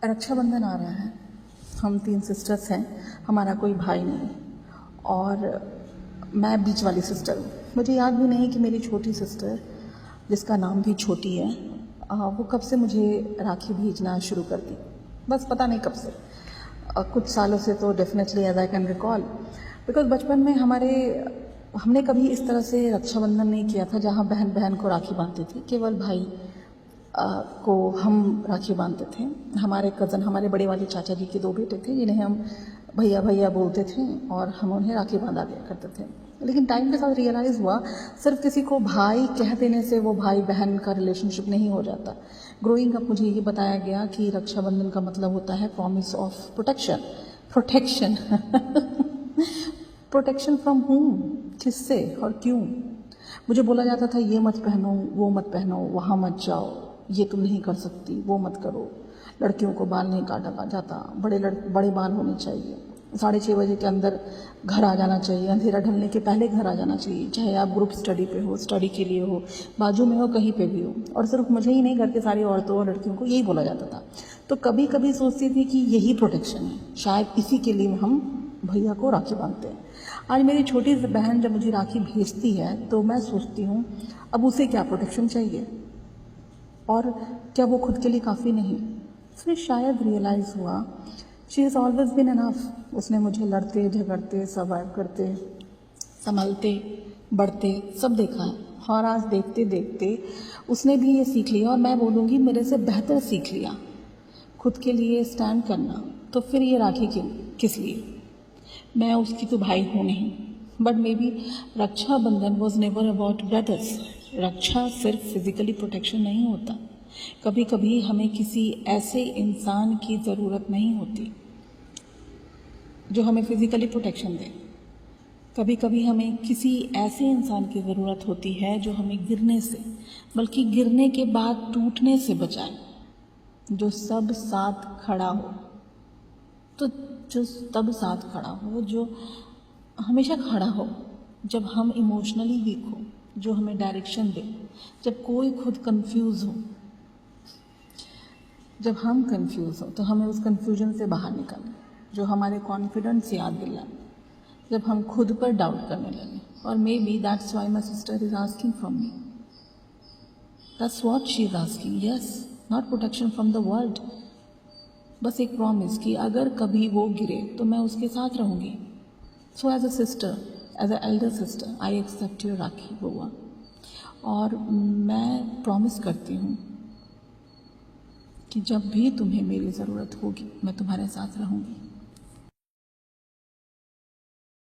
रक्षाबंधन आ रहा है। हम 3 सिस्टर्स हैं, हमारा कोई भाई नहीं और मैं बीच वाली सिस्टर हूँ। मुझे याद भी नहीं कि मेरी छोटी सिस्टर, जिसका नाम भी छोटी है, वो कब से मुझे राखी भेजना शुरू कर दी। बस पता नहीं कब से, कुछ सालों से तो definitely as I can recall, because बचपन में हमने कभी इस तरह से रक्षाबंधन नहीं किया था जहाँ बहन बहन को राखी बांधती थी। केवल भाई को हम राखी बांधते थे। हमारे कज़न, हमारे बड़े वाले चाचा जी के 2 बेटे थे जिन्हें हम भैया भैया बोलते थे और हम उन्हें राखी बांधा दिया करते थे। लेकिन टाइम के साथ रियलाइज़ हुआ सिर्फ किसी को भाई कह देने से वो भाई बहन का रिलेशनशिप नहीं हो जाता। ग्रोइंग अप मुझे ये बताया गया कि रक्षाबंधन का मतलब होता है promise of protection protection from whom, किससे और क्यों। मुझे बोला जाता था ये मत पहनो, वो मत पहनो, वहाँ मत जाओ, ये तुम नहीं कर सकती, वो मत करो, लड़कियों को बाल नहीं काटा जाता, बड़े बाल होने चाहिए, 6:30 बजे के अंदर घर आ जाना चाहिए, अंधेरा ढलने के पहले घर आ जाना चाहिए, चाहे आप ग्रुप स्टडी पे हो, स्टडी के लिए हो, बाजू में हो, कहीं पे भी हो। और सिर्फ मुझे ही नहीं, घर के सारी औरतों और लड़कियों को यही बोला जाता था। तो कभी कभी सोचती थी कि यही प्रोटेक्शन है, शायद इसी के लिए हम भैया को राखी बांधते हैं। आज मेरी छोटी सी बहन जब मुझे राखी भेजती है तो मैं सोचती हूँ अब उसे क्या प्रोटेक्शन चाहिए और क्या वो खुद के लिए काफ़ी नहीं। उसने शायद रियलाइज़ हुआ she is always been enough. उसने मुझे लड़ते झगड़ते सर्वाइव करते संभलते बढ़ते सब देखा है और आज देखते देखते उसने भी ये सीख लिया और मैं बोलूँगी मेरे से बेहतर सीख लिया खुद के लिए स्टैंड करना। तो फिर ये राखी किस लिए? मैं उसकी तो भाई हूँ नहीं, but maybe Rakshabandhan was never about brothers. रक्षा सिर्फ फिजिकली प्रोटेक्शन नहीं होता। कभी कभी हमें किसी ऐसे इंसान की ज़रूरत नहीं होती जो हमें फिजिकली प्रोटेक्शन दे। कभी कभी हमें किसी ऐसे इंसान की ज़रूरत होती है जो हमें गिरने से, बल्कि गिरने के बाद टूटने से बचाए, जो सब साथ खड़ा हो। तो जो तब साथ खड़ा हो, जो हमेशा खड़ा हो जब हम इमोशनली वीक हो, जो हमें डायरेक्शन दे, जब कोई खुद कंफ्यूज हो। जब हम कंफ्यूज हो तो हमें उस कंफ्यूजन से बाहर निकालें, जो हमारे कॉन्फिडेंस याद दिलाए, जब हम खुद पर डाउट करने लगे। और may be that's why my sister is asking from me, that's what she is asking. Yes, not protection from the world, बस एक प्रॉमिस कि अगर कभी वो गिरे तो मैं उसके साथ रहूँगी। So as a sister, as a elder sister, I accept your rakhi बुआ। और मैं प्रॉमिस करती हूँ कि जब भी तुम्हें मेरी ज़रूरत होगी मैं तुम्हारे साथ रहूँगी।